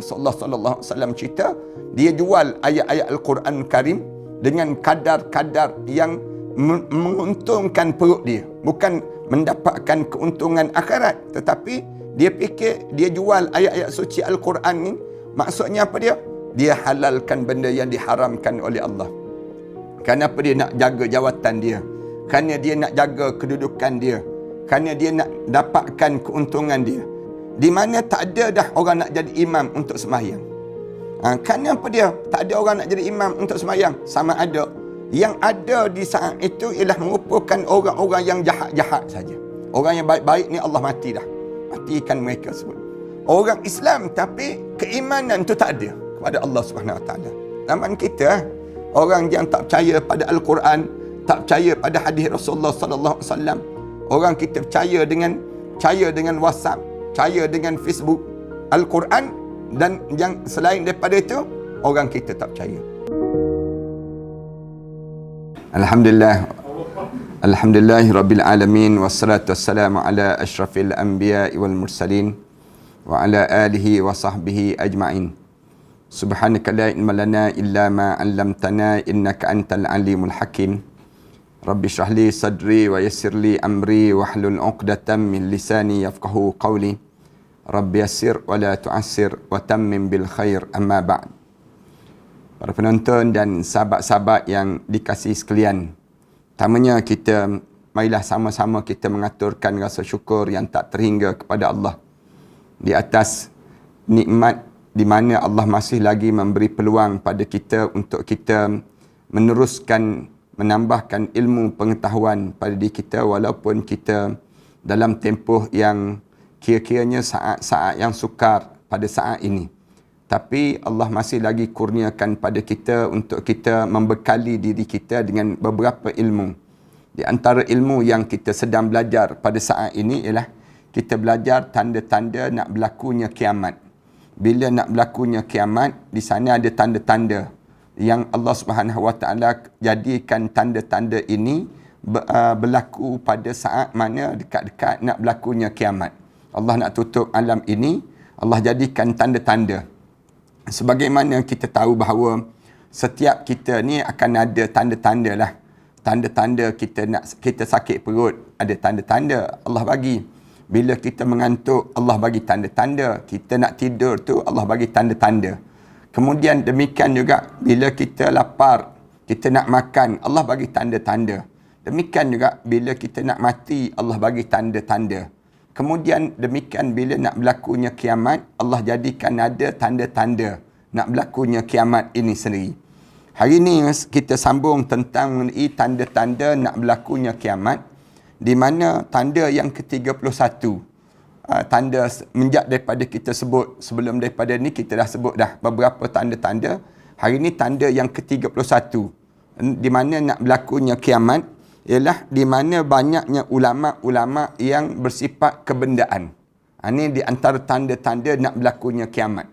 Rasulullah sallallahu alaihi wasallam cerita, dia jual ayat-ayat Al-Quran Karim dengan kadar-kadar yang menguntungkan perut dia, bukan mendapatkan keuntungan akhirat, tetapi dia fikir dia jual ayat-ayat suci Al-Quran ni, maksudnya apa dia? Dia halalkan benda yang diharamkan oleh Allah. Kenapa dia nak jaga jawatan dia? Kerana dia nak jaga kedudukan dia. Kerana dia nak dapatkan keuntungan dia. Di mana tak ada dah orang nak jadi imam untuk sembahyang. Kenapa dia? Tak ada orang nak jadi imam untuk sembahyang. Sama ada. Yang ada di saat itu ialah merupakan orang-orang yang jahat-jahat saja. Orang yang baik-baik ni Allah mati dah. Matikan mereka sebut. Orang Islam tapi keimanan tu tak ada kepada Allah Subhanahu Wa Taala. Zaman kita, orang yang tak percaya pada Al-Quran, tak percaya pada hadis Rasulullah sallallahu alaihi wasallam. Orang kita percaya dengan WhatsApp, percaya dengan Facebook, Al-Quran, dan yang selain daripada itu, orang kita tak percaya. Alhamdulillah Rabbil wassalatu wassalamu ala asyrafil anbiya'i wal mursalin wa ala alihi wa sahbihi ajma'in. Subhanaka la ilma lana illa ma 'allamtana innaka antal alimul hakim. Rabbi shrah li sadri wa yassir li amri wa hlul 'uqdatam min lisani yafqahu qawli. Rabbi yassir wa la tu'assir wa tammim bil khair, amma ba'd. Para penonton dan sahabat-sahabat yang dikasihi sekalian, pertamanya marilah sama-sama kita mengaturkan rasa syukur yang tak terhingga kepada Allah di atas nikmat di mana Allah masih lagi memberi peluang pada kita untuk kita meneruskan, menambahkan ilmu pengetahuan pada diri kita, walaupun kita dalam tempoh yang kira-kiranya saat-saat yang sukar pada saat ini. Tapi Allah masih lagi kurniakan pada kita untuk kita membekali diri kita dengan beberapa ilmu. Di antara ilmu yang kita sedang belajar pada saat ini ialah kita belajar tanda-tanda nak berlakunya kiamat. Bila nak berlakunya kiamat, di sana ada tanda-tanda yang Allah Subhanahu Wa Taala jadikan tanda-tanda ini berlaku pada saat mana dekat-dekat nak berlakunya kiamat. Allah nak tutup alam ini, Allah jadikan tanda-tanda. Sebagaimana kita tahu bahawa setiap kita ni akan ada tanda-tanda lah. Tanda-tanda kita sakit perut, ada tanda-tanda Allah bagi. Bila kita mengantuk, Allah bagi tanda-tanda. Kita nak tidur tu, Allah bagi tanda-tanda. Kemudian demikian juga bila kita lapar, kita nak makan, Allah bagi tanda-tanda. Demikian juga bila kita nak mati, Allah bagi tanda-tanda. Kemudian demikian bila nak berlakunya kiamat, Allah jadikan ada tanda-tanda nak berlakunya kiamat ini sendiri. Hari ini kita sambung tentang mengenai tanda-tanda nak berlakunya kiamat, di mana tanda yang ke-31, tanda menjak daripada kita sebut, sebelum daripada ni kita dah sebut dah beberapa tanda-tanda. Hari ini tanda yang ke-31, di mana nak berlakunya kiamat, ialah di mana banyaknya ulama-ulama yang bersifat kebendaan. Ini di antara tanda-tanda nak berlakunya kiamat.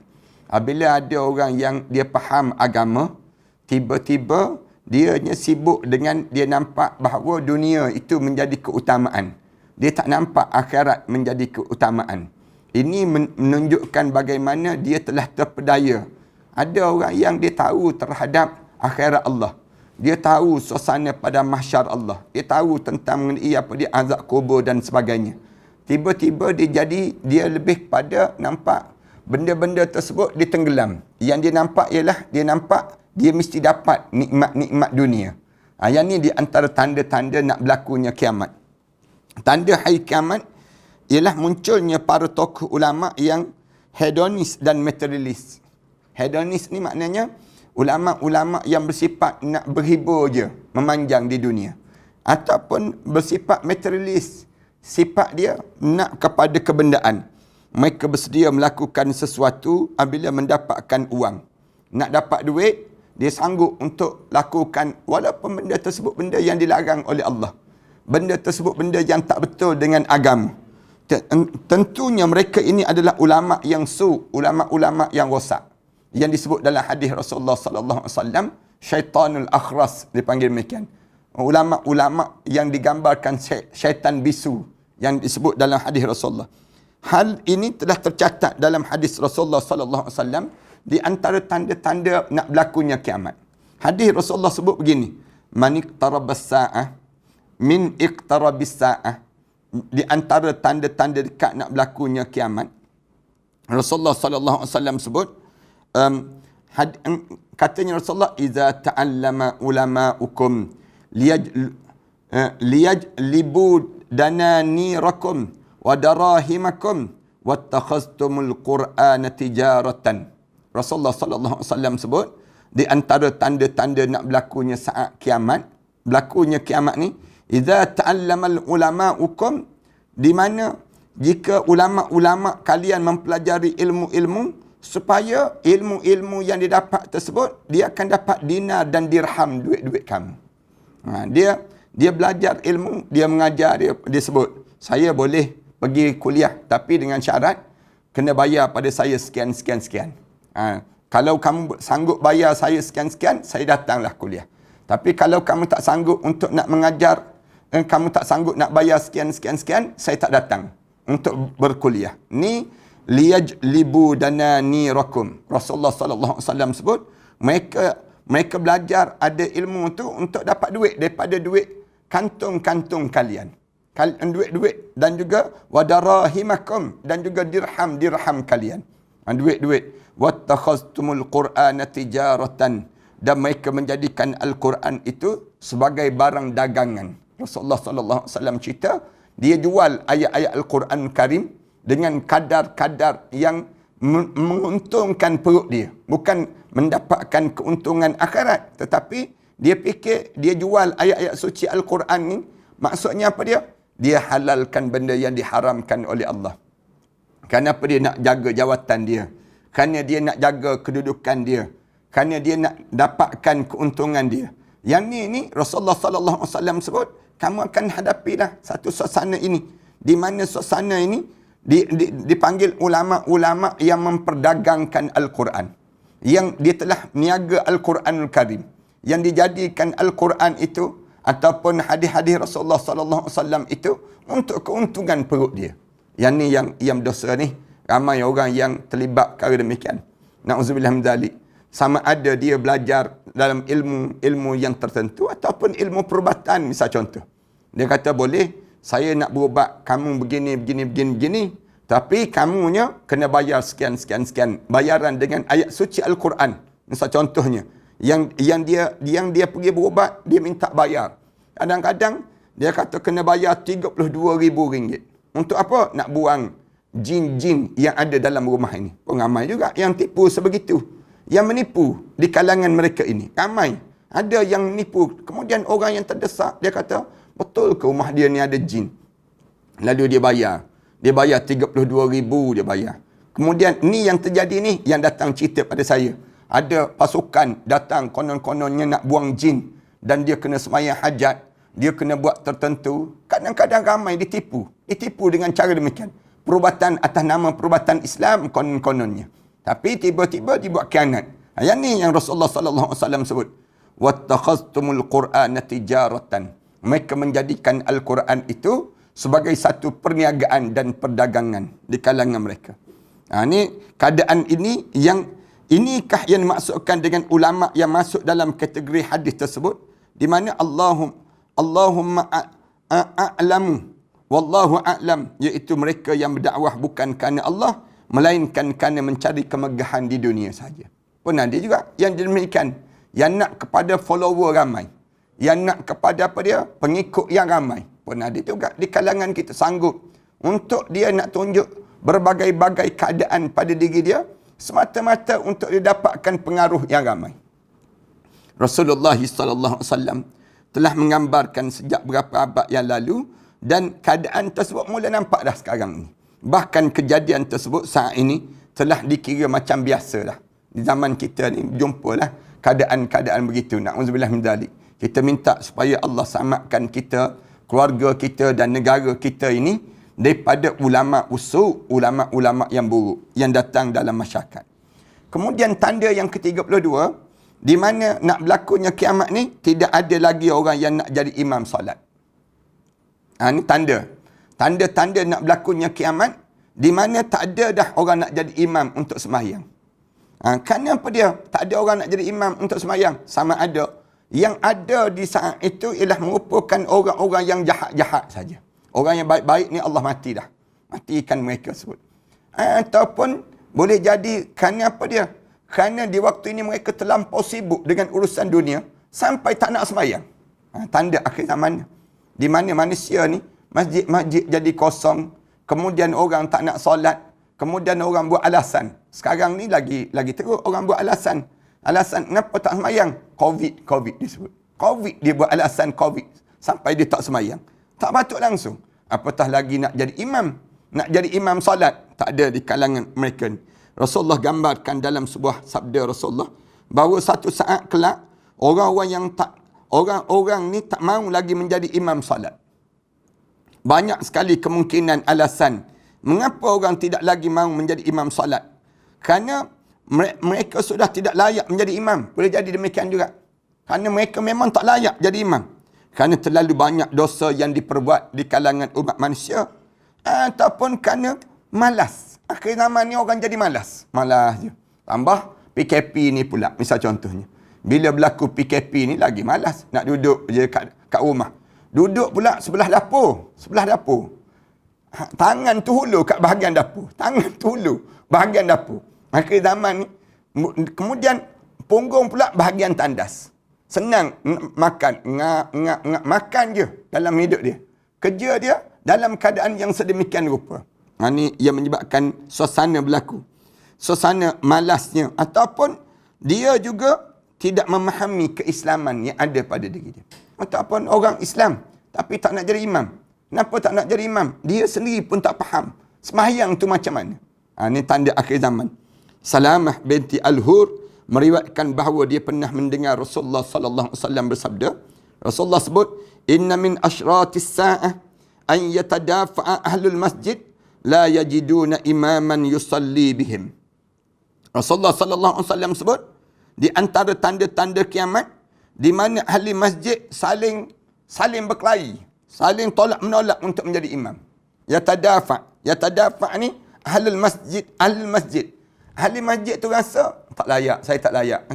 Bila ada orang yang dia faham agama, tiba-tiba dia sibuk dengan dia nampak bahawa dunia itu menjadi keutamaan. Dia tak nampak akhirat menjadi keutamaan. Ini menunjukkan bagaimana dia telah terpedaya. Ada orang yang dia tahu terhadap akhirat Allah. Dia tahu suasana pada mahsyar Allah. Dia tahu tentang mengenai apa dia azab kubur dan sebagainya. Tiba-tiba dia lebih kepada nampak benda-benda tersebut ditenggelam. Yang dia nampak ialah dia mesti dapat nikmat-nikmat dunia. Yang ni di antara tanda-tanda nak berlakunya kiamat. Tanda hari kiamat ialah munculnya para tokoh ulama yang hedonis dan materialis. Hedonis ni maknanya ulama-ulama yang bersifat nak berhibur je, memanjang di dunia. Ataupun bersifat materialis, sifat dia nak kepada kebendaan. Mereka bersedia melakukan sesuatu apabila mendapatkan uang. Nak dapat duit, dia sanggup untuk lakukan walaupun benda tersebut benda yang dilarang oleh Allah. Benda tersebut benda yang tak betul dengan agama. Tentunya mereka ini adalah ulama yang ulama-ulama yang rosak. Yang disebut dalam hadis Rasulullah sallallahu alaihi wasallam, syaitanul akhras dipanggil demikian. Ulama-ulama yang digambarkan syaitan bisu yang disebut dalam hadis Rasulullah. Hal ini telah tercatat dalam hadis Rasulullah sallallahu alaihi wasallam di antara tanda-tanda nak berlakunya kiamat. Hadis Rasulullah sebut begini, man iqtarabas sa'ah min iqtarabis sa'ah, di antara tanda-tanda dekat nak berlakunya kiamat. Rasulullah sallallahu alaihi wasallam sebut katanya Rasulullah, iza ta'allama ulama'ukum liyajlibu dananirakum wa darahimakum wattakhaztumul qur'ana tijaratan. Rasulullah sallallahu alaihi wasallam sebut di antara tanda-tanda nak berlakunya saat kiamat, berlakunya kiamat ni, idza ta'allamal ulama'ukum, di mana jika ulama-ulama kalian mempelajari ilmu-ilmu, supaya ilmu-ilmu yang didapat tersebut dia akan dapat dinar dan dirham, duit-duit kamu. Dia belajar ilmu, dia mengajar, dia sebut, saya boleh pergi kuliah tapi dengan syarat kena bayar pada saya sekian. Kalau kamu sanggup bayar saya sekian, saya datanglah kuliah. Tapi kalau kamu tak sanggup untuk nak mengajar, kamu tak sanggup nak bayar sekian, saya tak datang untuk berkuliah. Ni liyajlibu dananirakum. Rasulullah sallallahu alaihi wasallam sebut, mereka belajar ada ilmu tu untuk dapat duit daripada duit kantung-kantung kalian. Duit-duit dan juga wadarahimakum, dan juga dirham kalian. Duit-duit. Wattakhaztumul qur'ana tijaratan, dan mereka menjadikan Al-Quran itu sebagai barang dagangan. Rasulullah sallallahu alaihi wasallam cerita, dia jual ayat-ayat Al-Quran Karim dengan kadar-kadar yang menguntungkan perut dia, bukan mendapatkan keuntungan akhirat, tetapi dia fikir dia jual ayat-ayat suci Al-Quran ni, maksudnya apa dia? Dia halalkan benda yang diharamkan oleh Allah. Kenapa dia nak jaga jawatan dia? Kerana dia nak jaga kedudukan dia. Kerana dia nak dapatkan keuntungan dia. Yang ni Rasulullah sallallahu alaihi wasallam sebut, kamu akan hadapilah satu suasana ini, di mana suasana ini dipanggil ulama-ulama yang memperdagangkan Al-Quran. Yang dia telah niaga Al-Quranul Karim. Yang dijadikan Al-Quran itu ataupun hadis-hadis Rasulullah sallallahu alaihi wasallam itu untuk keuntungan perut dia. Yang ni yang dosa ni, ramai orang yang terlibat perkara demikian. Na'udzubillah min zalik. Sama ada dia belajar dalam ilmu yang tertentu ataupun ilmu perubatan, misal contoh. Dia kata boleh, saya nak berubat kamu begini, tapi kamunya kena bayar sekian. Bayaran dengan ayat suci Al-Quran. Misal contohnya, yang dia pergi berubat, dia minta bayar. Kadang-kadang dia kata kena bayar RM32,000. Untuk apa? Nak buang jin-jin yang ada dalam rumah ini. Ramai juga yang tipu sebegitu. Yang menipu di kalangan mereka ini. Ramai. Ada yang menipu. Kemudian orang yang terdesak, dia kata, betul ke rumah dia ni ada jin? Lalu dia bayar. Dia bayar RM32,000 dia bayar. Kemudian ni yang terjadi ni, yang datang cerita pada saya. Ada pasukan datang konon-kononnya nak buang jin. Dan dia kena sembahyang hajat. Dia kena buat tertentu. Kadang-kadang ramai ditipu. Ditipu dengan cara demikian. Perubatan atas nama perubatan Islam konon-kononnya. Tapi tiba-tiba dibuat khianat. Yang ni yang Rasulullah sallallahu alaihi wasallam sebut. Wattakhaztumul qur'ana tijaratan. Mereka menjadikan Al-Quran itu sebagai satu perniagaan dan perdagangan di kalangan mereka. Ini keadaan ini inikah yang dimaksudkan dengan ulama yang masuk dalam kategori hadis tersebut, di mana Allahumma a'lamu wallahu a'lam, iaitu mereka yang berdakwah bukan kerana Allah, melainkan kerana mencari kemegahan di dunia saja. Pun ada juga yang demikian, yang nak kepada follower ramai, yang nak kepada apa dia, pengikut yang ramai. Pun ada juga di kalangan kita sanggup untuk dia nak tunjuk berbagai-bagai keadaan pada diri dia, semata-mata untuk dia dapatkan pengaruh yang ramai. Rasulullah sallallahu alaihi wasallam telah menggambarkan sejak beberapa abad yang lalu, dan keadaan tersebut mula nampak dah sekarang ni. Bahkan kejadian tersebut saat ini telah dikira macam biasa dah. Di zaman kita ni jumpalah keadaan-keadaan begitu. Na'udzubillah min dzalik. Kita minta supaya Allah selamatkan kita, keluarga kita dan negara kita ini daripada ulama usul, ulama-ulama yang buruk yang datang dalam masyarakat. Kemudian tanda yang ke-32, di mana nak berlakunya kiamat ni, tidak ada lagi orang yang nak jadi imam solat. Ini tanda. Tanda-tanda nak berlakunya kiamat, di mana tak ada dah orang nak jadi imam untuk sembahyang. Kenapa dia tak ada orang nak jadi imam untuk sembahyang? Sama ada yang ada di saat itu ialah merupakan orang-orang yang jahat-jahat saja. Orang yang baik-baik ni Allah mati dah. Matikan mereka sebut. Ataupun boleh jadi kerana apa dia? Kerana di waktu ini mereka terlampau sibuk dengan urusan dunia sampai tak nak sembahyang. Tanda akhir zaman. Di mana manusia ni masjid-masjid jadi kosong, kemudian orang tak nak solat, kemudian orang buat alasan. Sekarang ni lagi teruk orang buat alasan. Alasan kenapa tak sembahyang? Covid disebut. Covid dia buat alasan Covid sampai dia tak sembahyang. Tak patut langsung. Apatah lagi nak jadi imam. Nak jadi imam solat. Tak ada di kalangan mereka ni. Rasulullah gambarkan dalam sebuah sabda Rasulullah bahawa satu saat kelak orang-orang ni tak mahu lagi menjadi imam solat. Banyak sekali kemungkinan alasan mengapa orang tidak lagi mahu menjadi imam solat. Kerana mereka sudah tidak layak menjadi imam. Boleh jadi demikian juga. Kerana mereka memang tak layak jadi imam. Kerana terlalu banyak dosa yang diperbuat di kalangan umat manusia. Ataupun kerana malas. Akhir zaman ni orang jadi malas. Malas je. Tambah PKP ni pula. Misal contohnya. Bila berlaku PKP ni lagi malas. Nak duduk je kat rumah. Duduk pula sebelah dapur. Sebelah dapur. Tangan tu hulu kat bahagian dapur. Tangan tu hulu bahagian dapur. Akhir zaman ni. Kemudian punggung pula bahagian tandas. Senang makan. Makan je dalam hidup dia. Kerja dia dalam keadaan yang sedemikian rupa. Ini yang menyebabkan suasana berlaku. Suasana malasnya. Ataupun dia juga tidak memahami keislaman yang ada pada diri dia. Ataupun orang Islam tapi tak nak jadi imam. Kenapa tak nak jadi imam? Dia sendiri pun tak faham. Sembahyang tu macam mana? Ini tanda akhir zaman. Salamah binti Al-Hur meriwayatkan bahawa dia pernah mendengar Rasulullah sallallahu alaihi wasallam bersabda. Rasulullah sebut, "Inna min asyratis sa'ah an yatadafa'a ahlul masjid la yajiduna imaman yusalli bihim." Rasulullah sallallahu alaihi wasallam sebut, di antara tanda-tanda kiamat di mana ahli masjid saling berkelahi, saling tolak menolak untuk menjadi imam. Yatadafa ni ahlul masjid, ahli masjid tu rasa tak layak, saya tak layak.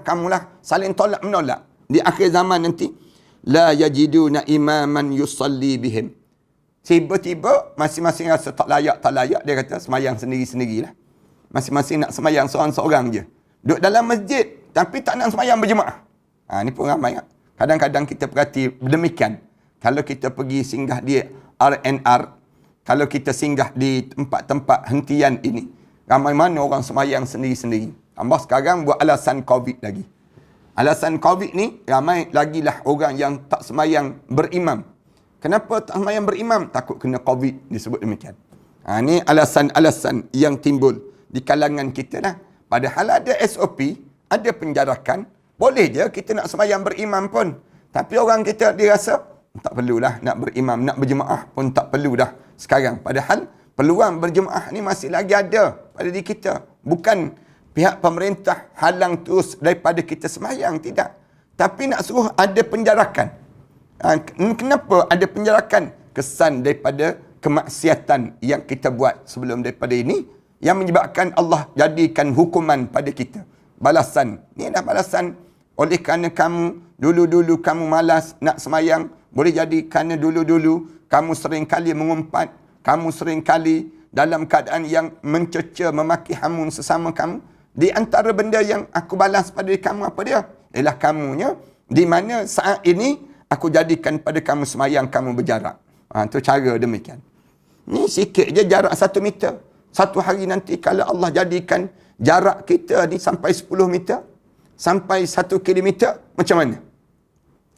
Kamulah saling tolak menolak. Di akhir zaman nanti la yajiduna imaman yusalli bihim. Tiba-tiba masing-masing rasa tak layak, dia kata semayang sendiri-sendirilah. Masing-masing nak semayang seorang-seorang je. Duduk dalam masjid tapi tak nak semayang berjemaah. Ni pun ramai. Kadang-kadang kita perhati demikian. Kalau kita pergi singgah di RNR, kalau kita singgah di tempat-tempat hentian ini, ramai mana orang semayang sendiri-sendiri. Tambah sekarang buat alasan Covid lagi. Alasan Covid ni, ramai lagilah orang yang tak semayang berimam. Kenapa tak semayang berimam? Takut kena Covid, disebut demikian. Ni alasan-alasan yang timbul di kalangan kita lah. Padahal ada SOP, ada penjarakan. Boleh je kita nak semayang berimam pun. Tapi orang kita dia rasa, tak perlulah nak berimam, nak berjemaah pun tak perlu dah sekarang. Padahal peluang berjemaah ni masih lagi ada pada diri kita. Bukan pihak pemerintah halang terus daripada kita semayang, tidak. Tapi nak suruh ada penjarakan. Kenapa ada penjarakan? Kesan daripada kemaksiatan yang kita buat sebelum daripada ini, yang menyebabkan Allah jadikan hukuman pada kita. Balasan. Ni dah balasan. Oleh kerana kamu, dulu-dulu kamu malas nak semayang, boleh jadi kerana dulu-dulu kamu sering kali mengumpat, kamu sering kali dalam keadaan yang mencerca, memaki hamun sesama kamu. Di antara benda yang aku balas pada kamu apa dia? Ialah kamunya, di mana saat ini aku jadikan pada kamu semayang, kamu berjarak. Itu cara demikian. Ni sikit je jarak 1 meter. Satu hari nanti kalau Allah jadikan jarak kita ni sampai 10 meter, sampai 1 kilometer, macam mana?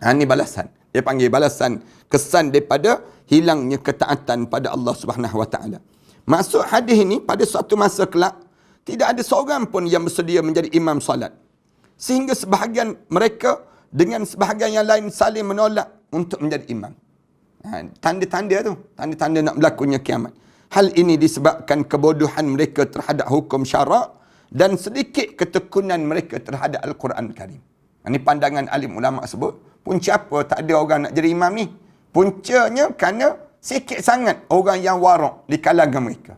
Ini balasan. Dia panggil balasan kesan daripada hilangnya ketaatan pada Allah Subhanahu Wa Taala. Maksud hadis ini, pada suatu masa kelak tidak ada seorang pun yang bersedia menjadi imam solat. Sehingga sebahagian mereka dengan sebahagian yang lain saling menolak untuk menjadi imam. Tanda-tanda tu, tanda-tanda nak berlakunya kiamat. Hal ini disebabkan kebodohan mereka terhadap hukum syarak dan sedikit ketekunan mereka terhadap Al-Quran Karim. Ini pandangan alim ulama sebut, punca apa tak ada orang nak jadi imam ni? Puncanya kerana sikit sangat orang yang warak di kalangan mereka.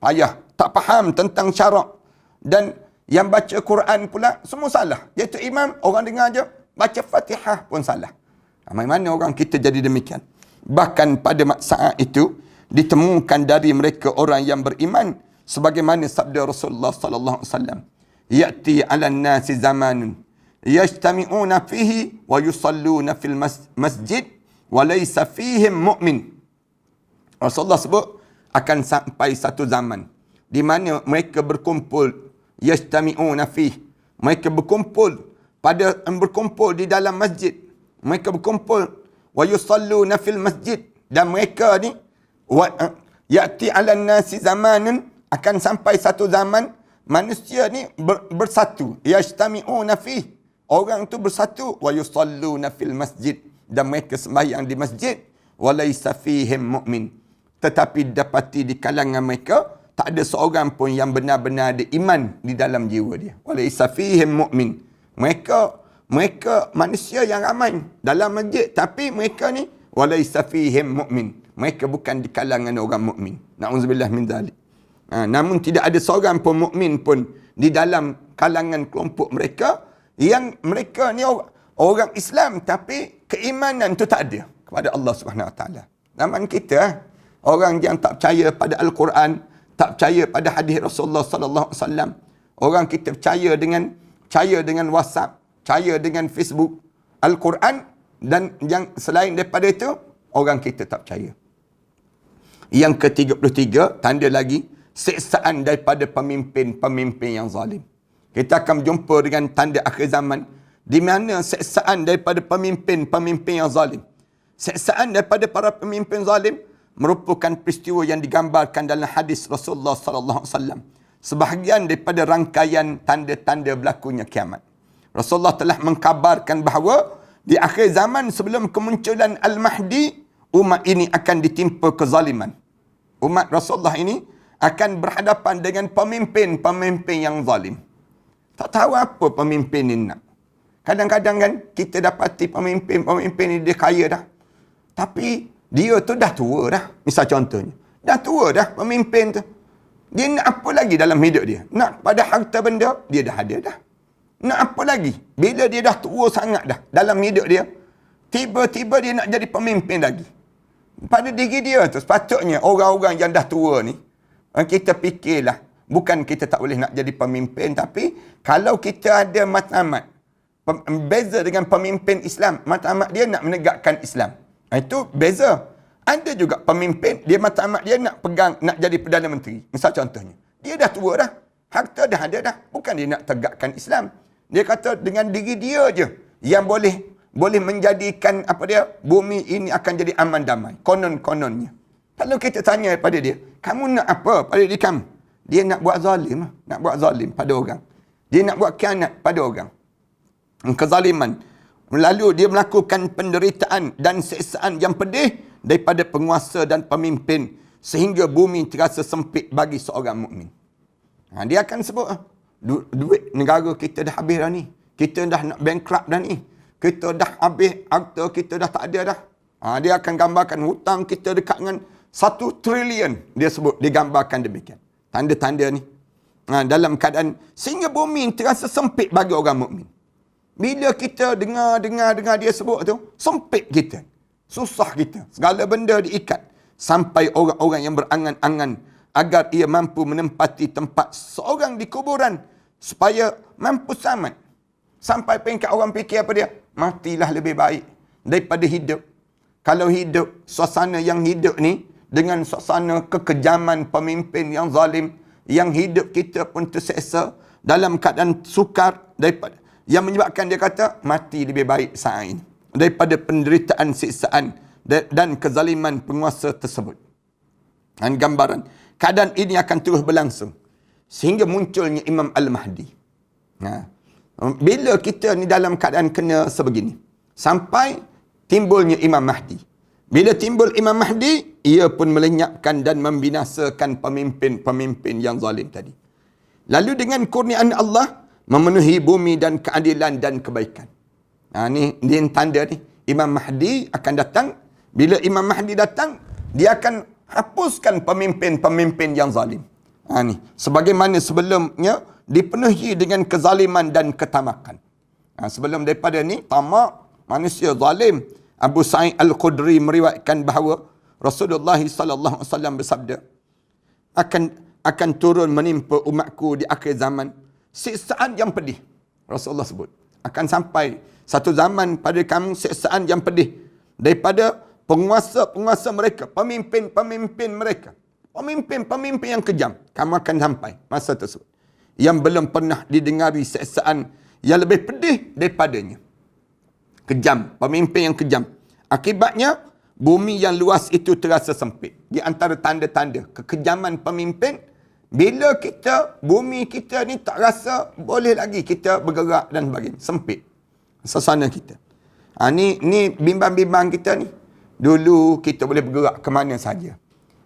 payah, tak faham tentang syarak. Dan yang baca Quran pula semua salah. Iaitu imam, orang dengar je, baca Fatihah pun salah. Mana orang kita jadi demikian? Bahkan pada saat itu ditemukan dari mereka orang yang beriman sebagaimana sabda Rasulullah sallallahu alaihi wasallam, ya'ti 'alan nasi zamanun yajtami'una fihi wa yusalluna fil masjid wa laysa fihim mu'min. Rasulullah sebut akan sampai satu zaman di mana mereka berkumpul, yajtami'una fihi, mereka berkumpul di dalam masjid, mereka berkumpul wa yusalluna fil masjid, dan mereka ni ya'ti 'alan nasi zamanun, akan sampai satu zaman manusia ni bersatu, yajtami'una fihi, orang tu bersatu, wa yusalluna fil masjid, dan mereka sembahyang di masjid, wa laysa fihim mu'min, tetapi dapati di kalangan mereka tak ada seorang pun yang benar-benar ada iman di dalam jiwa dia. Wa laysa fihim mu'min, mereka manusia yang ramai dalam masjid, tapi mereka ni wa laysa fihim mu'min, mereka bukan di kalangan orang mukmin. Na'udzubillah min zalik. Namun tidak ada seorang pun mukmin pun di dalam kalangan kelompok mereka, yang mereka ni orang Islam tapi keimanan tu tak ada kepada Allah Subhanahu Wa Taala. Zaman kita, orang yang tak percaya pada Al-Quran, tak percaya pada hadis Rasulullah sallallahu alaihi wasallam. Orang kita percaya dengan WhatsApp, percaya dengan Facebook, Al-Quran, dan yang selain daripada itu orang kita tak percaya. Yang ke-33, tanda lagi siksaan daripada pemimpin-pemimpin yang zalim. Kita akan berjumpa dengan tanda akhir zaman di mana siksaan daripada pemimpin-pemimpin yang zalim. Siksaan daripada para pemimpin zalim merupakan peristiwa yang digambarkan dalam hadis Rasulullah sallallahu alaihi wasallam. Sebahagian daripada rangkaian tanda-tanda berlakunya kiamat. Rasulullah telah mengkabarkan bahawa di akhir zaman sebelum kemunculan Al-Mahdi, umat ini akan ditimpa kezaliman. Umat Rasulullah ini akan berhadapan dengan pemimpin-pemimpin yang zalim. Tak tahu apa pemimpin ni nak. Kadang-kadang kan kita dapati pemimpin ni dia kaya dah. Tapi dia tu dah tua dah. Misal contohnya, dah tua dah pemimpin tu. Dia nak apa lagi dalam hidup dia? Nak pada harta benda, dia dah ada dah. Nak apa lagi? Bila dia dah tua sangat dah dalam hidup dia, tiba-tiba dia nak jadi pemimpin lagi. Pada diri dia tu sepatutnya orang-orang yang dah tua ni, kita fikirlah, bukan kita tak boleh nak jadi pemimpin, tapi kalau kita ada matlamat, beza dengan pemimpin Islam, matlamat dia nak menegakkan Islam. Itu beza. Ada juga pemimpin, dia matlamat dia nak pegang, nak jadi Perdana Menteri. Misal contohnya, dia dah tua dah, harta dah ada dah, bukan dia nak tegakkan Islam. Dia kata dengan diri dia je yang boleh menjadikan bumi ini akan jadi aman damai. Konon-kononnya. Kalau kita tanya pada dia, kamu nak apa pada diri kamu? Dia nak buat zalim. Nak buat zalim pada orang. Dia nak buat khianat pada orang. Kezaliman. Lalu dia melakukan penderitaan dan siksaan yang pedih daripada penguasa dan pemimpin sehingga bumi terasa sempit bagi seorang mukmin. Dia akan sebut, duit negara kita dah habis dah ni. Kita dah nak bankrupt dah ni. Kita dah habis, harta kita dah tak ada dah. Dia akan gambarkan hutang kita dekat dengan 1 trilion. Dia sebut, digambarkan demikian. Tanda-tanda ni. Dalam keadaan, sehingga bumi terasa sempit bagi orang mukmin. Bila kita dengar dia sebut tu, sempit kita. Susah kita. Segala benda diikat. Sampai orang-orang yang berangan-angan agar ia mampu menempati tempat seorang di kuburan supaya mampu selamat. Sampai peringkat orang fikir apa dia? Matilah lebih baik daripada hidup. Kalau hidup, suasana yang hidup ni dengan suasana kekejaman pemimpin yang zalim, yang hidup kita pun terseksa dalam keadaan sukar, daripada yang menyebabkan dia kata mati lebih baik saat ini daripada penderitaan, siksaan dan kezaliman penguasa tersebut. Dan gambaran keadaan ini akan terus berlangsung sehingga munculnya Imam Al-Mahdi. Bila kita ni dalam keadaan kena sebegini, sampai timbulnya Imam Mahdi. Bila timbul Imam Mahdi, ia pun melenyapkan dan membinasakan pemimpin-pemimpin yang zalim tadi. Lalu dengan kurniaan Allah, memenuhi bumi dan keadilan dan kebaikan. Ni tanda ni. Imam Mahdi akan datang. Bila Imam Mahdi datang, dia akan hapuskan pemimpin-pemimpin yang zalim. Ni. Sebagaimana sebelumnya dipenuhi dengan kezaliman dan ketamakan. Sebelum daripada ni, tamak, manusia zalim. Abu Sa'id Al-Khudri meriwayatkan bahawa Rasulullah SAW bersabda, akan turun menimpa umatku di akhir zaman siksaan yang pedih. Rasulullah sebut, akan sampai satu zaman pada kamu siksaan yang pedih daripada penguasa-penguasa mereka, pemimpin-pemimpin mereka, pemimpin-pemimpin yang kejam. Kamu akan sampai masa tersebut yang belum pernah didengari siksaan yang lebih pedih daripadanya. Kejam, pemimpin yang kejam. Akibatnya, bumi yang luas itu terasa sempit. Di antara tanda-tanda kekejaman pemimpin, bila bumi kita ni tak rasa boleh lagi kita bergerak dan sebagainya. Sempit suasana kita. Ni bimbang-bimbang kita ni. Dulu kita boleh bergerak ke mana saja.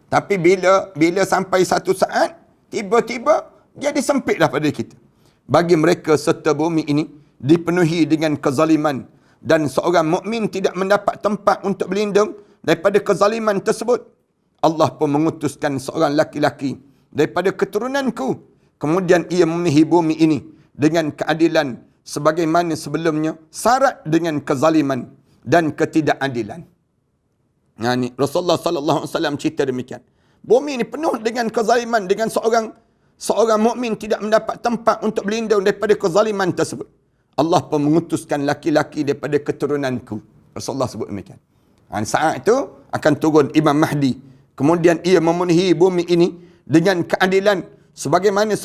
Tapi bila sampai satu saat, tiba-tiba jadi sempitlah pada kita. Bagi mereka serta bumi ini dipenuhi dengan kezaliman dan seorang mukmin tidak mendapat tempat untuk berlindung daripada kezaliman tersebut. Allah pun mengutuskan seorang laki-laki daripada keturunanku. Kemudian ia memenuhi bumi ini dengan keadilan sebagaimana sebelumnya syarat dengan kezaliman dan ketidakadilan. Ni Rasulullah sallallahu alaihi wasallam cerita demikian. Bumi ini penuh dengan kezaliman, dengan seorang mukmin tidak mendapat tempat untuk berlindung daripada kezaliman tersebut. Allah pun mengutuskan laki-laki daripada keturunanku. Rasulullah sebut demikian. Saat itu akan turun Imam Mahdi. Kemudian ia memenuhi bumi ini dengan keadilan sebagaimana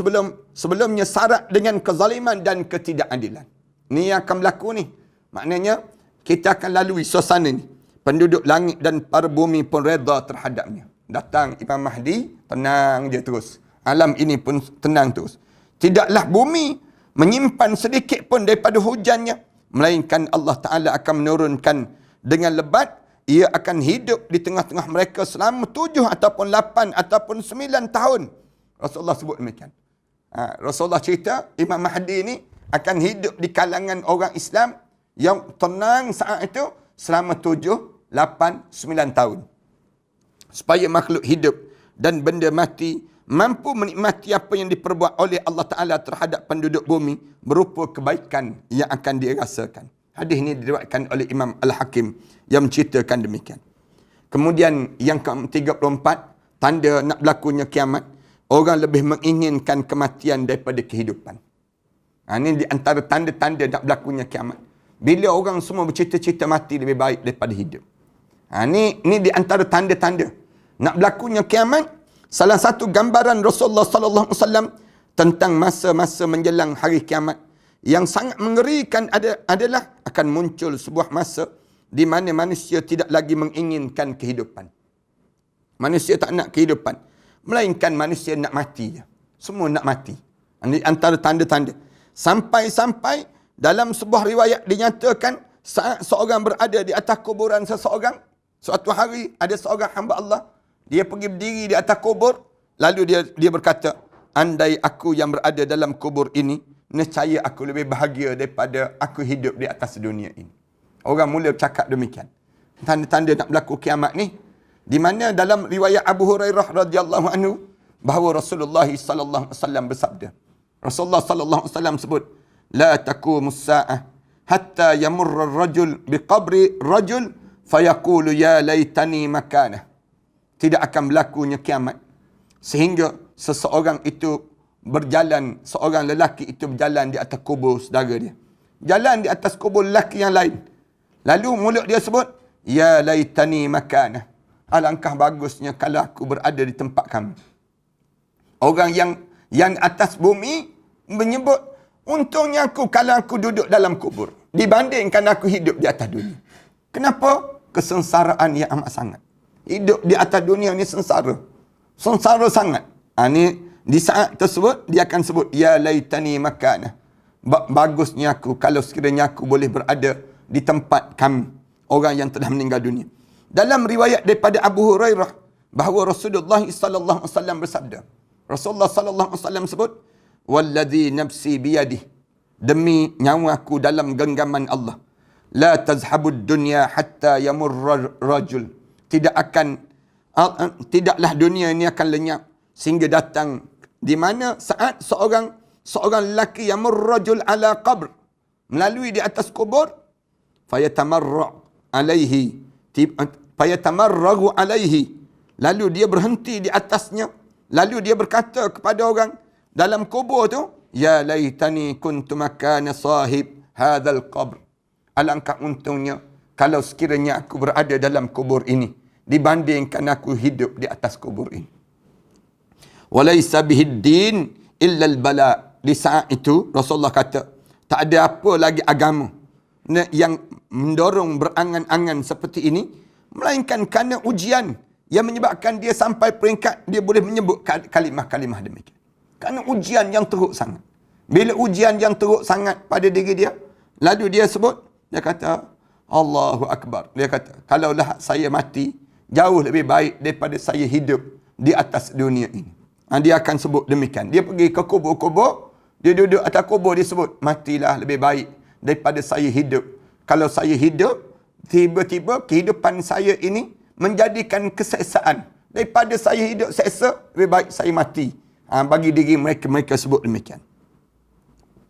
sebelumnya syarat dengan kezaliman dan ketidakadilan. Ni yang akan berlaku ni. Maknanya kita akan lalui suasana ni. Penduduk langit dan para bumi pun reda terhadapnya. Datang Imam Mahdi, tenang dia terus. Alam ini pun tenang terus. Tidaklah bumi menyimpan sedikit pun daripada hujannya, melainkan Allah Ta'ala akan menurunkan dengan lebat. Ia akan hidup di tengah-tengah mereka selama 7 ataupun 8 ataupun 9 tahun. Rasulullah sebut demikian. Rasulullah cerita Imam Mahdi ini akan hidup di kalangan orang Islam yang tenang saat itu selama 7, 8, 9 tahun. Supaya makhluk hidup dan benda mati mampu menikmati apa yang diperbuat oleh Allah Ta'ala terhadap penduduk bumi berupa kebaikan yang akan dirasakan. Hadis ini diriwayatkan oleh Imam Al-Hakim yang menceritakan demikian. Kemudian yang ke-34, tanda nak berlakunya kiamat, orang lebih menginginkan kematian daripada kehidupan. Ini di antara tanda-tanda nak berlakunya kiamat. Bila orang semua bercita-cita mati lebih baik daripada hidup. Ini di antara tanda-tanda nak berlakunya kiamat. Salah satu gambaran Rasulullah sallallahu alaihi wasallam tentang masa-masa menjelang hari kiamat yang sangat mengerikan adalah akan muncul sebuah masa di mana manusia tidak lagi menginginkan kehidupan. Manusia tak nak kehidupan, melainkan manusia nak mati je. Semua nak mati. Ini antara tanda-tanda. Sampai-sampai dalam sebuah riwayat dinyatakan saat seorang berada di atas kuburan seseorang, suatu hari ada seorang hamba Allah, dia pergi berdiri di atas kubur, lalu dia berkata, andai aku yang berada dalam kubur ini, nescaya aku lebih bahagia daripada aku hidup di atas dunia ini. Orang mula bercakap demikian. Tanda-tanda nak berlaku kiamat ni, di mana dalam riwayat Abu Hurairah radhiyallahu anhu, bahawa Rasulullah sallallahu alaihi wasallam bersabda. Rasulullah sallallahu alaihi wasallam sebut, la taqumus saa'ah hatta yamurra ar-rajul biqabri rajul fayaqulu ya laitani makanah. Tidak akan berlakunya kiamat sehingga seseorang itu berjalan, seorang lelaki itu berjalan di atas kubur saudara dia. Jalan di atas kubur lelaki yang lain. Lalu mulut dia sebut, ya laitani makanah. Alangkah bagusnya kalau aku berada di tempat kamu. Orang yang atas bumi menyebut, untungnya aku kalau aku duduk dalam kubur dibandingkan aku hidup di atas dunia. Kenapa? Kesengsaraan yang amat sangat. Hidup di atas dunia ni sengsara. Sengsara sangat. Ni di saat tersebut dia akan sebut, ya laitani makanah. Bagusnya aku kalau sekiranya aku boleh berada di tempat kami, orang yang telah meninggal dunia. Dalam riwayat daripada Abu Hurairah bahawa Rasulullah sallallahu alaihi wasallam bersabda. Rasulullah sallallahu alaihi wasallam sebut, walladhi nafsi biyadihi, demi nyawa aku dalam genggaman Allah, la tazhabud dunya hatta yamurra rajul. Tidaklah dunia ini akan lenyap sehingga datang di mana saat seorang lelaki yang murrajul ala qabr, melalui di atas kubur, fayatamarra' alaihi, fayatamarragu alaihi, lalu dia berhenti di atasnya, lalu dia berkata kepada orang dalam kubur tu, ya laitani kuntu makana sahib hadzal qabr. Alangkah untungnya kalau sekiranya aku berada dalam kubur ini dibandingkan aku hidup di atas kubur ini. Walaysa bihid din illa al-bala. Di saat itu Rasulullah kata, tak ada apa lagi agama yang mendorong berangan-angan seperti ini melainkan kerana ujian yang menyebabkan dia sampai peringkat dia boleh menyebut kalimah-kalimah demikian. Kerana ujian yang teruk sangat. Bila ujian yang teruk sangat pada diri dia, lalu dia sebut, dia kata, Allahu Akbar. Dia kata, kalaulah saya mati, jauh lebih baik daripada saya hidup di atas dunia ini. Dia akan sebut demikian. Dia pergi ke kubur-kubur, dia duduk atas kubur, dia sebut, matilah lebih baik daripada saya hidup. Kalau saya hidup, tiba-tiba kehidupan saya ini menjadikan keseksaan. Daripada saya hidup seksa, lebih baik saya mati. Bagi diri mereka sebut demikian.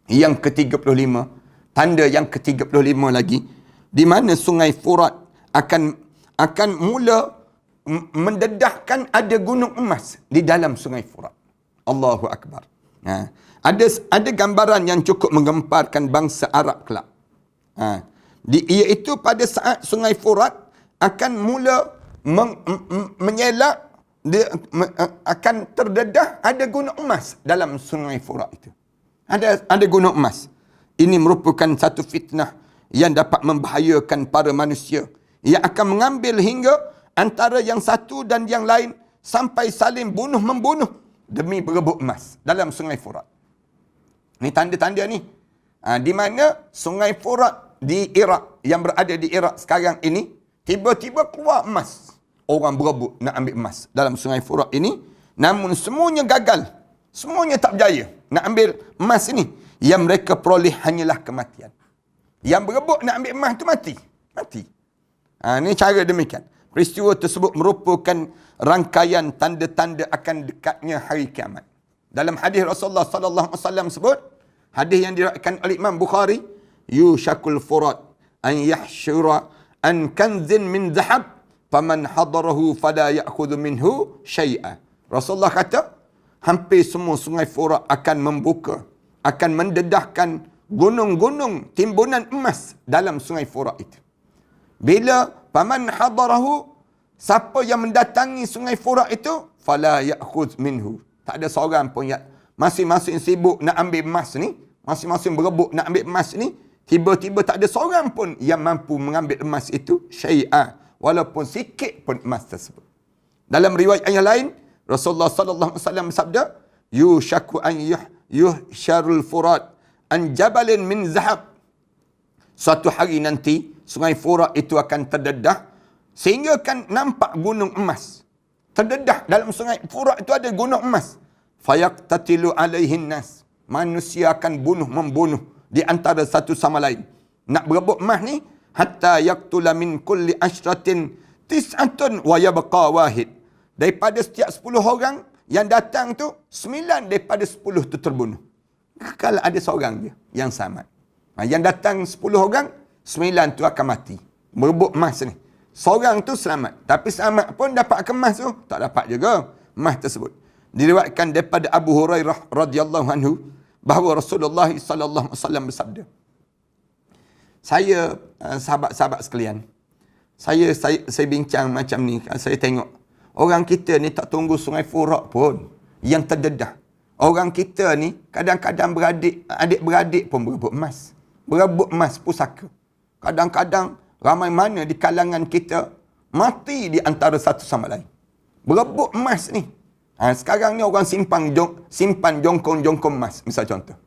Yang ke-35, tanda yang ke-35 lagi, di mana sungai Furat akan mula mendedahkan ada gunung emas di dalam sungai Furat. Allahu Akbar. Ada gambaran yang cukup menggemparkan bangsa Arab kelak. Iaitu pada saat sungai Furat akan mula menyelak, akan terdedah ada gunung emas dalam sungai Furat itu. Ada gunung emas. Ini merupakan satu fitnah yang dapat membahayakan para manusia, yang akan mengambil hingga antara yang satu dan yang lain sampai saling bunuh-membunuh demi berebut emas dalam sungai Furat. Ini tanda-tanda ni. Di mana sungai Furat di Iraq, yang berada di Iraq sekarang ini, tiba-tiba keluar emas. Orang berebut nak ambil emas dalam sungai Furat ini. Namun semuanya gagal. Semuanya tak berjaya nak ambil emas ini. Yang mereka peroleh hanyalah kematian. Yang berebut nak ambil emas tu mati. Ini cara demikian. Peristiwa tersebut merupakan rangkaian tanda-tanda akan dekatnya hari kiamat. Dalam hadis Rasulullah sallallahu alaihi wasallam sebut, hadis yang diriwayatkan oleh Imam Bukhari, yushakul furat an yahshura an kanzin min zahab faman hadarahu fala ya'khudhu minhu syai'a. Rasulullah kata, hampir semua sungai Furat akan membuka, akan mendedahkan gunung-gunung timbunan emas dalam sungai Furat itu. Bila faman hadarahu, siapa yang mendatangi sungai Furat itu, fala ya'khudh minhu. Tak ada seorang pun yang masing-masing sibuk nak ambil emas ni, masing-masing berebut nak ambil emas ni, tiba-tiba tak ada seorang pun yang mampu mengambil emas itu, syai'a, walaupun sikit pun emas tersebut. Dalam riwayat yang lain, Rasulullah sallallahu alaihi wasallam bersabda, yushaku an yuhsyarul furat an jabalin min zahab. Suatu hari nanti sungai Furat itu akan terdedah sehingga kan nampak gunung emas. Terdedah dalam sungai Furat itu ada gunung emas. Fayaqtatilu alaihin nas. Manusia akan bunuh-membunuh di antara satu sama lain. Nak berebut emas ni, hatta yaqtula min kulli ashratin tis'atun wa yabqa wahid. Daripada setiap 10 orang yang datang tu, 9 daripada 10 tu terbunuh. Kalau ada seorang je yang selamat. Yang datang 10 orang, 9 tu akan mati. Berebut emas ni. Seorang tu selamat. Tapi selamat pun dapat kemas tu, tak dapat juga emas tersebut. Diriwayatkan daripada Abu Hurairah radhiyallahu anhu bahawa Rasulullah sallallahu alaihi wasallam bersabda. Saya sahabat-sahabat sekalian, saya bincang macam ni, saya tengok orang kita ni tak tunggu sungai Furat pun yang terdedah. Orang kita ni kadang-kadang adik-beradik pun berebut emas. Berebut emas pusaka. Kadang-kadang ramai mana di kalangan kita mati di antara satu sama lain. Berebut emas ni. Sekarang ni orang simpan jongkong-jongkong emas. Misal contoh.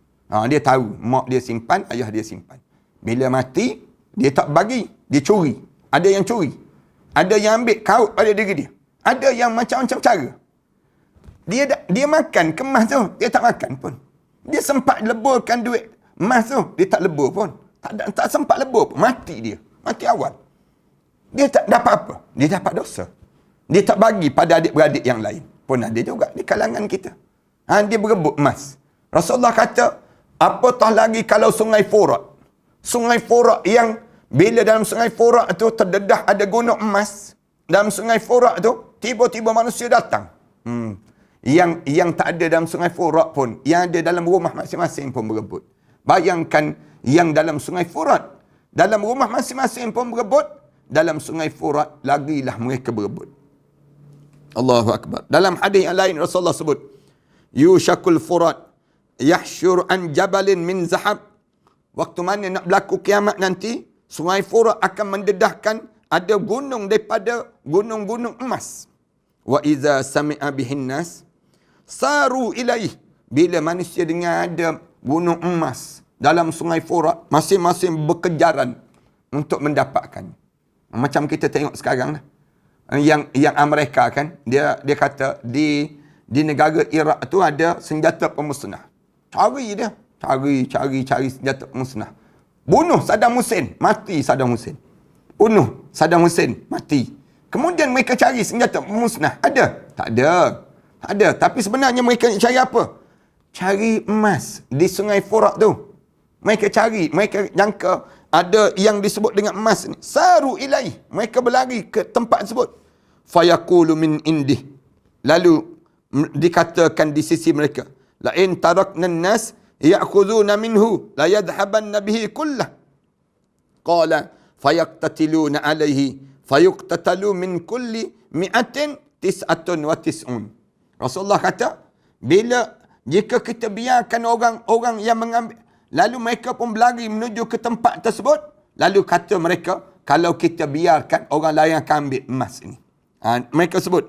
Dia tahu mak dia simpan, ayah dia simpan. Bila mati, dia tak bagi. Dia curi. Ada yang curi. Ada yang ambil kaut pada diri dia. Ada yang macam-macam cara. Dia makan kemas tu, dia tak makan pun. Dia sempat leburkan duit emas tu, dia tak lebur pun. Tak sempat lebur pun. Mati dia. Mati awal. Dia tak dapat apa? Dia dapat dosa. Dia tak bagi pada adik-beradik yang lain. Pun ada juga di kalangan kita. Dia berebut emas. Rasulullah kata, apatah lagi kalau sungai Furat. Sungai Furat yang bila dalam sungai Furat tu terdedah ada gunung emas. Dalam sungai Furat tu tiba-tiba manusia datang. Yang tak ada dalam sungai Furat pun, yang ada dalam rumah masing-masing pun berebut. Bayangkan yang dalam sungai Furat, dalam rumah masing-masing pun berebut, dalam sungai Furat lagilah mereka berebut. Allahu Akbar. Dalam hadis yang lain Rasulullah sebut, yushakul Furat yahsyur an jabalin min zahab. Waktu mana nak berlaku kiamat nanti, sungai Furat akan mendedahkan ada gunung daripada gunung-gunung emas. Wa iza sami'a bihin nas saru ilaih. Bila manusia dengar ada gunung emas dalam sungai Furat, masing-masing berkejaran untuk mendapatkan. Macam kita tengok sekarang lah. Yang Amerika kan, dia kata di negara Iraq tu ada senjata pemusnah. Cari senjata pemusnah. Bunuh Saddam Hussein, mati Saddam Hussein. Bunuh Saddam Hussein, mati. Kemudian mereka cari senjata pemusnah. Ada? Tak ada. Tapi sebenarnya mereka cari apa? Cari emas di sungai Furat tu. Mereka cari, mereka jangka ada yang disebut dengan emas ni. Saru ilaih. Mereka berlari ke tempat tersebut. Fayaqulu min indih. Lalu dikatakan di sisi mereka, la in tarakna an-nas ya'khuduna minhu la yadhhabanna bihi kullah. Qala fayaqtatiluna alaihi fayuqtatalu min kulli mi'atin tis'atun wa tis'un. Rasulullah kata, jika kita biarkan orang-orang yang mengambil, lalu mereka pun berlari menuju ke tempat tersebut, lalu kata mereka, kalau kita biarkan orang lain akan ambil emas ini. Mereka sebut,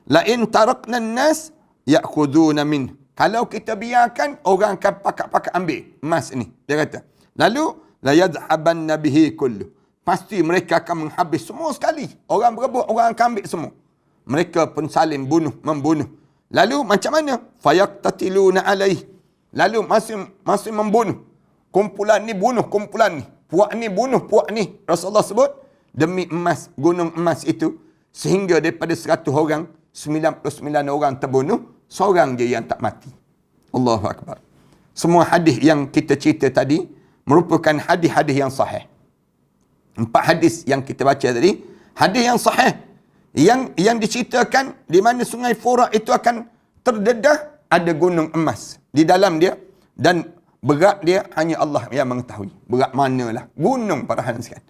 la in tarakna an-nas ya'khuduna min. Kalau kita biarkan orang akan pakat-pakat ambil emas ini. Dia kata, lalu la yadhhabanna bihi kullu. Pasti mereka akan menghabis semua sekali. Orang berebut, orang akan ambil semua. Mereka pun saling membunuh. Lalu macam mana? Fayaqtatiluna alaih. Lalu masing membunuh. Kumpulan ni bunuh kumpulan ni. Puak ni bunuh puak ni. Rasulullah sebut, demi emas, gunung emas itu, sehingga daripada 100 orang, 99 orang terbunuh, seorang je yang tak mati. Allahu Akbar. Semua hadis yang kita cerita tadi merupakan hadis-hadis yang sahih. 4 hadis yang kita baca tadi, hadis yang sahih, yang diceritakan di mana sungai Furat itu akan terdedah ada gunung emas di dalam dia, dan berat dia hanya Allah yang mengetahui. Berat manalah gunung parahan sekali.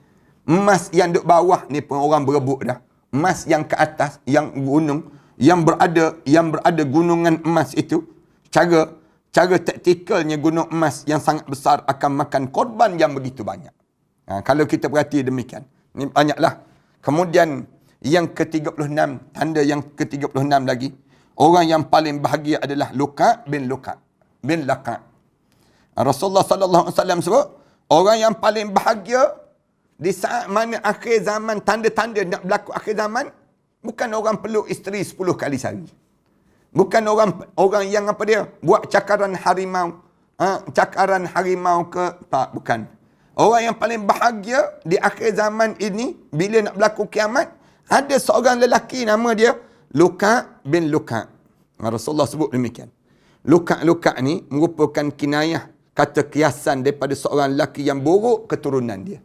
Emas yang duduk bawah ni pun orang berebut dah. Emas yang ke atas, yang gunung, yang berada gunungan emas itu, cara taktikalnya gunung emas yang sangat besar akan makan korban yang begitu banyak. Kalau kita perhati demikian, ni banyaklah. Kemudian yang ke-36, tanda yang ke-36 lagi, orang yang paling bahagia adalah Luka' bin Laka'. Rasulullah sallallahu alaihi wasallam sebut, orang yang paling bahagia di saat mana akhir zaman, tanda-tanda nak berlaku akhir zaman, bukan orang peluk isteri 10 kali sehari. Bukan orang yang apa dia, buat cakaran harimau ke tak, bukan. Orang yang paling bahagia di akhir zaman ini, bila nak berlaku kiamat, ada seorang lelaki nama dia Luka' bin Luka'. Rasulullah sebut demikian. Luka' ni merupakan kinayah, kata kiasan daripada seorang lelaki yang buruk keturunan dia.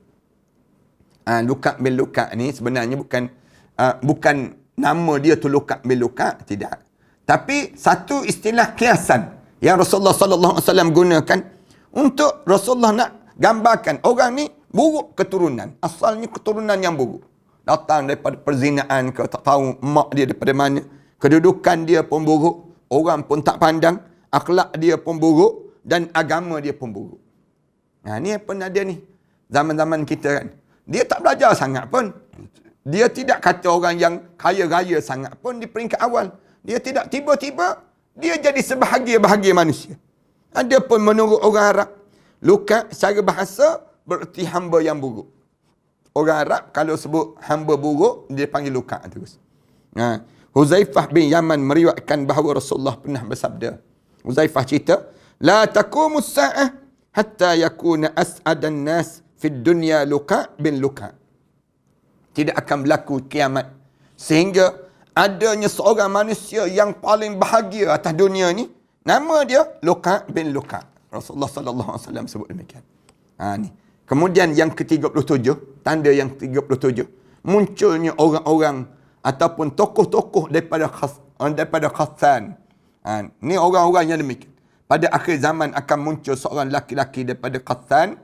Luka' bin Luka' ni sebenarnya bukan nama dia tu Luka' bin Luka', tidak. Tapi satu istilah kiasan yang Rasulullah sallallahu alaihi wasallam gunakan untuk Rasulullah nak gambarkan orang ni buruk keturunan. Asalnya keturunan yang buruk. Datang daripada perzinaan ke, tak tahu mak dia daripada mana. Kedudukan dia pun buruk. Orang pun tak pandang. Akhlak dia pun buruk. Dan agama dia pun buruk. Ni pun ada ni. Zaman-zaman kita kan. Dia tak belajar sangat pun. Dia tidak kata orang yang kaya-raya sangat pun di peringkat awal. Dia tidak, tiba-tiba dia jadi sebahagia-bahagia manusia. Ada pun menurut orang Arab, Luka' secara bahasa bererti hamba yang buruk. Orang Arab kalau sebut hamba buruk, dia panggil Luka' terus. Huzaifah bin Yaman meriwayatkan bahawa Rasulullah pernah bersabda. Huzaifah cerita, la taqumus sa'ah hatta yakuna as'adan nas fid dunya Luka' bin Luka'. Tidak akan berlaku kiamat sehingga adanya seorang manusia yang paling bahagia atas dunia ni, Nama dia Luqa' bin Luqa'. Rasulullah sallallahu alaihi wasallam sebut demikian. Ni. Kemudian yang ke-37, tanda yang ke-37, munculnya orang-orang ataupun tokoh-tokoh daripada Ghassan. Ni orang-orang yang demikian. Pada akhir zaman akan muncul seorang laki-laki daripada Ghassan,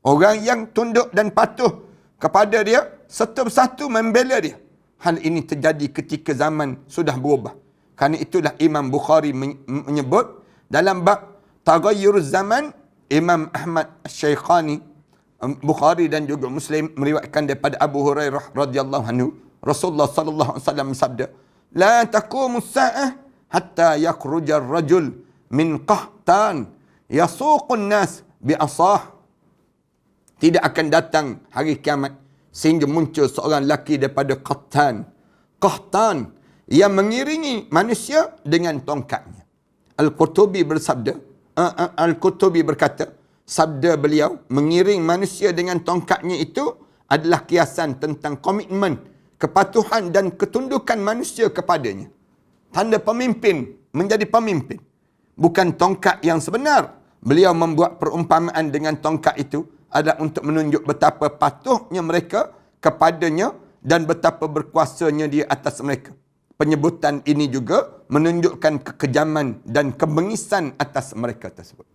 orang yang tunduk dan patuh kepada dia, serta bersatu membela dia. Hal ini terjadi ketika zaman sudah berubah. Kerana itulah Imam Bukhari menyebut dalam bab Taghayyuruz Zaman, Imam Ahmad Asy-Syaikhani, Bukhari dan juga Muslim meriwayatkan daripada Abu Hurairah radhiyallahu anhu, Rasulullah sallallahu alaihi wasallam sabda, "La taqumus sa'ah hatta yakhruja ar-rajul min qahtan yasuqun nas bi asah." Tidak akan datang hari kiamat sehingga muncul seorang lelaki daripada Qahtan. Qahtan yang mengiringi manusia dengan tongkatnya. Al-Qurtubi bersabda, Al-Qurtubi berkata, sabda beliau, mengiring manusia dengan tongkatnya itu adalah kiasan tentang komitmen, kepatuhan dan ketundukan manusia kepadanya. Tanda pemimpin menjadi pemimpin. Bukan tongkat yang sebenar. Beliau membuat perumpamaan dengan tongkat itu adalah untuk menunjuk betapa patuhnya mereka kepadanya dan betapa berkuasanya dia atas mereka. Penyebutan ini juga menunjukkan kekejaman dan kebengisan atas mereka tersebut.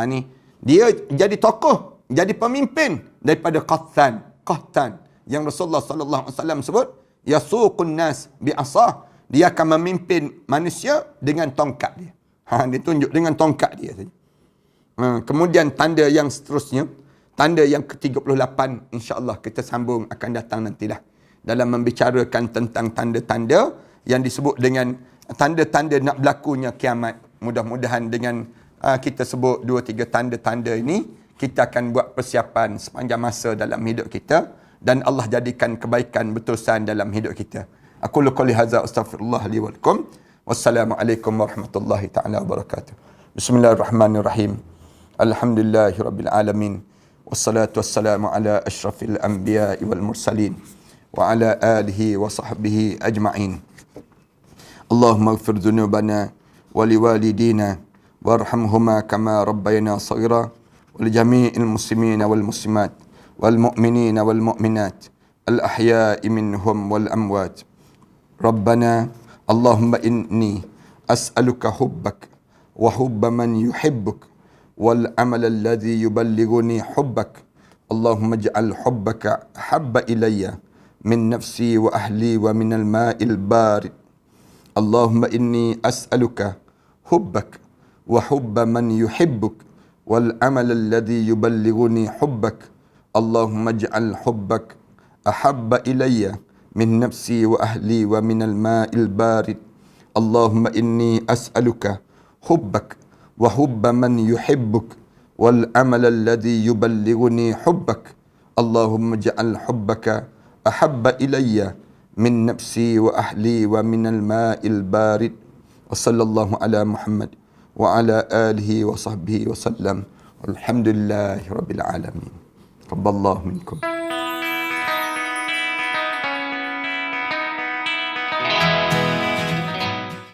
Ni dia jadi tokoh, jadi pemimpin daripada Qahtan yang Rasulullah sallallahu alaihi wasallam sebut, yasuqun nas bi asah. Dia akan memimpin manusia dengan tongkat dia. Dia tunjuk dengan tongkat dia saja. Kemudian tanda yang seterusnya, tanda yang ke-38, insya-Allah kita sambung akan datang nantilah dalam membicarakan tentang tanda-tanda yang disebut dengan tanda-tanda nak berlakunya kiamat. Mudah-mudahan dengan kita sebut 2-3 tanda-tanda ini, kita akan buat persiapan sepanjang masa dalam hidup kita dan Allah jadikan kebaikan berterusan dalam hidup kita. Aku qouli hadza astaghfirullah li wa lakum. Wassalamualaikum warahmatullahi taala wabarakatuh. Bismillahirrahmanirrahim. Alhamdulillahirabbil alamin. Wassalatu wassalamu ala asyrafil anbiya'i wal mursalin wa ala alihi wa sahbihi ajma'in. Allahumma ighfir dhunubana wa liwalidina warhamhuma kama rabbayana shaghira wa li jami'il muslimina wal muslimat wal mu'minina wal mu'minat al ahya'i minhum wal amwat. Rabbana Allahumma inni as'aluka hubbak wa hubba man yuhibbuk wal amal alladhi yuballighuni hubbak. Allahumma ij'al hubbaka habba ilayya min nafsi wa ahli wa min al-ma'il barid. Allahumma inni as'aluka hubbak wa hubba man yuhibbuk wal amal alladhi yuballighuni hubbak. Allahumma ij'al hubbak ahabba ilayya min nafsi wa ahli wa min al-ma'il barid. Allahumma inni as'aluka hubbak wa hubba man yuhibbuk wal amal alladhi yuballighuni hubbak. Allahumma ij'al hubbaka ahabba ilayya min nafsi wa ahli wa min al-ma'il barid. Wa sallallahu ala Muhammad wa ala alihi wa sahbihi wa sallam. Alhamdulillahi rabbil alamin. Qabballahu minkum.